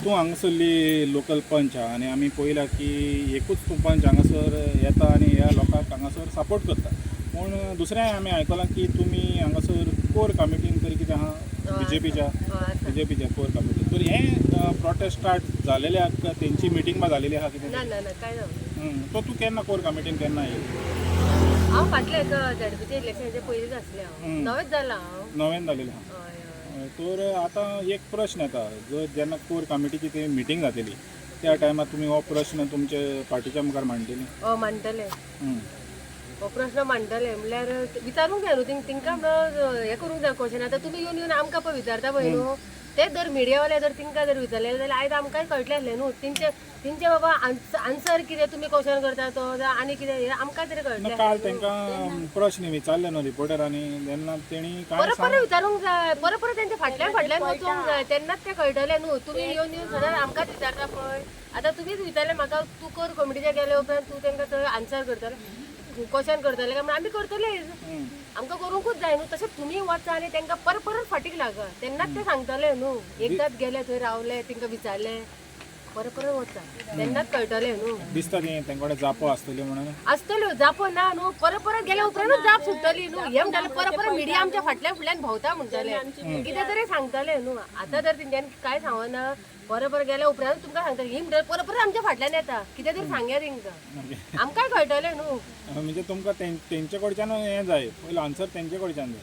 तूं हांगासरली लोकल पंच आहा आनी आमी पळयलां की एकूच तूं पंच हांगासर येता आनी ह्या लोकांक हांगासर सपोर्ट करता. पूण दुसरें आमी आयकलां की तुमी हांगासर कोर कमिटीन तरी कितें आहा बीजेपीच्या कोर कमिटीन. तर हें प्रोटेस्ट स्टार्ट जालेल्याक तेंची मिटींग बा जालेली आहा कितें? ना ना ना काय ना. तो तूं केन्ना कोर कमिटीन केन्ना येयली? हांव फाटले झडपीच्या इलेक्शनाचे पयलींच आसलें हांव. नवेंच जालां हांव. नवें जालेलें आहा. तर आतां एक प्रश्न येता, जर जेन्ना कोर कमिटीची ती मिटींग जातली त्या टायमार तुमी हो प्रश्न तुमचे पार्टीच्या मुखार मांडटली? मांडटले. हो प्रश्न मांडटले म्हणल्यार विचारूंक जाय न्हू तिंकां हे करूंक जाय क्वेश्चन. आतां तुमी येवन येवन आमकां पळय विचारता पळय न्हू, ते जर मिडियावाले जर तिंकां जर विचारले जाल्यार आयज आमकांय कळटलें आसलें न्हू. तेंचे बाबा आन्सर कितें तुमी क्वेश्चन करता तो आनी कितें हें आमकां तरी कळटलें. काल तांकां प्रश्न विचारले न्हू रिपोर्टरांनी, तेन्ना तेणी काय परत परत विचारूंक जाय, परत परत तेंच्या फाटल्यान फाटल्यान वचूंक जाय, तेन्नाच तें कळटलें न्हू. तुमी येवन येवन सदांच आमकांच विचारता पळय. आतां तुमीच विचारलें म्हाका, तूं कोर कमिटीचे गेले उपरांत तूं तेंकां थंय आन्सर करतले क्वेश्चन करतले काय आमी करतलेच. आमकां करूंकूच जाय न्हू. तशें तुमी वचा आनी तेंकां परत परत फाटीक लागा, तेन्नाच ते सांगतले न्हू. एकदांच गेले थंय रावले तेंकां विचारलें परत परत वचा तेन्नाच कळटलें न्हू. दिसता ती तेंकडे जापो आसतल्यो म्हणून? आसतल्यो जापो ना न्हू. परत परत गेल्या उपरांतूच जाप सुटतली न्हू. हे म्हणटाले परत परत मिडिया आमच्या फाटल्यान फुडल्यान भोंवता म्हणटाले, कितें तरी सांगतले न्हू. आतां जर तेंच्यांनी काय सांगना, परत परत गेल्या उपरांत तुमकां सांगतले ही म्हणटा परत परत आमच्या फाटल्यान येता, कितें तरी सांगया तेंकां, आमकांय कळटलें न्हू. म्हणजे तुमकां तेंचे कडच्यान हें जाय, पयलो आन्सर तेंचे कडच्यान जाय.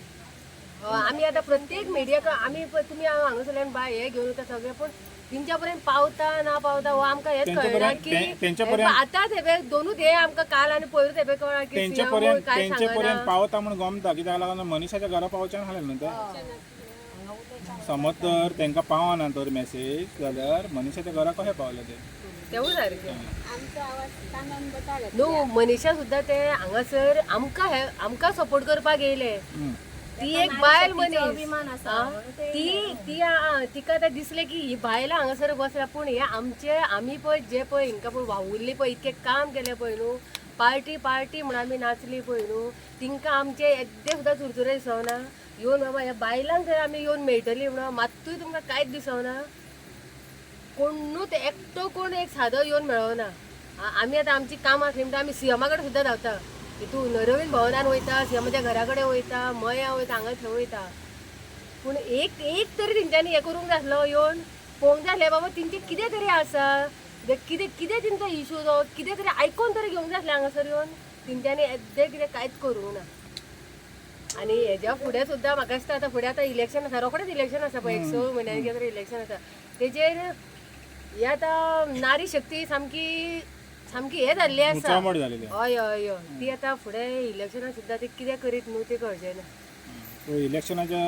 आमी आतां प्रत्येक मिडियाक आमी तुमी हांगासरल्यान बाय हे घेवन येता सगळे, पूण तेंच्या पर्यंत पावता ना पावता हो आमकां हेच कळना की आतांच हे दोनूच हे आमकां काल आनी पयरूच हे कळ्ळां की तेंचे पर्यंत पावता म्हणून गमता, कित्याक लागून मनशाच्या घरा पावच्यान आसलें न्हू तें. समज तर तेंकां पावना तर मेसेज जाल्यार मनशाच्या घरा कशें पावले ते? तेवूय सारकें न्हू. मनीषा सुद्दां ते हांगासर आमकां सपोर्ट करपाक येयले. ती एक बायल मनीस, तिका आतां दिसलें की ही बायलां हांगासर बसल्या, पूण हे आमी पळय जे पळय हिंकां पळय वावुरली पळय, इतकें काम केलें पळय न्हू, पार्टी म्हणून आमी नाचली पळय न्हू, तिंकां आमचे येद्दे सुद्दां चुरचुरे दिसना. येवन बाबा ह्या बायलांक जर आमी येवन मेळटली म्हणून मात्तूय तुमकां कांयच दिसना. कोणूच एकटो कोण एक सादो येवन मेळना. आमी आतां आमची कामां आसली म्हणटा आमी सीएमा कडेन सुद्दां धांवता, हितू नरवीन भवनान वयता, सीएमाच्या घरा कडेन वयता, मया वयता, हांगा थंय वयता. पूण एक तरी तेंच्यांनी हें करूंक जाय आसलो, येवन पळोवंक जाय आसलें बाबा तेंचें कितें तरी आसा, कितें तेंचो इशू जो कितें तरी आयकोन तरी घेवंक जाय आसलें हांगासर येवन. तेंच्यांनी येद्दें कितें कांयच करूंक ना. आनी हेज्या फुडें सुद्दां म्हाका दिसता आतां फुडें आतां इलेक्शन आसा, रोखडेंच इलेक्शन आसा पळय, 1 म्हयन्यानी कितें तरी इलेक्शन आसा. तेजेर हे आतां नारी शक्ती सामकी हे जाल्ली आसा. हय हय हय. ती आतां फुडें इलेक्शनाक सुद्दां ती कितें करीत न्हू ती कळचें ना. इलेक्शनाच्या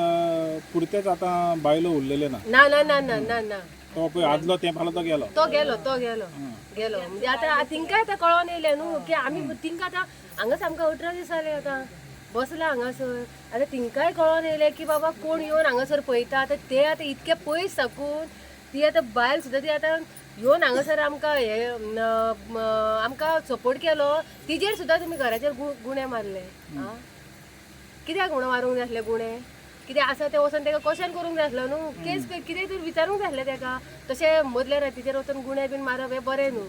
पुरतेच आतां बायलो उरलेले ना? ना ना ना ना ना ना. तो पळय आदलो ते फालो तो गेलो. म्हणजे आतां तिंकां आतां कळोन येयलें न्हू की आमी तिंकां आतां हांगाच आमकां 18 दीस जाले आतां बसला हांगासर. आतां तिंकांय कळोन येयलें की बाबा कोण येवन हांगासर पळयता. आतां ते आतां इतके पयस साकून ती आतां बायल सुद्दां ती आतां येवन हांगासर आमकां सपोर्ट केलो, तिजेर सुद्दां तुमी घराचेर गुणे मारले. कित्याक म्हणून मारूंक जाय आसले गुणे? कितें आसा तें वचून ताका क्वेश्चन करूंक जाय आसलो न्हू. केस कितें तरी विचारूंक जाय आसलें ताका. तशें मदल्या रातीचेर वचून गुणे बीन मारप हें बरें न्हू.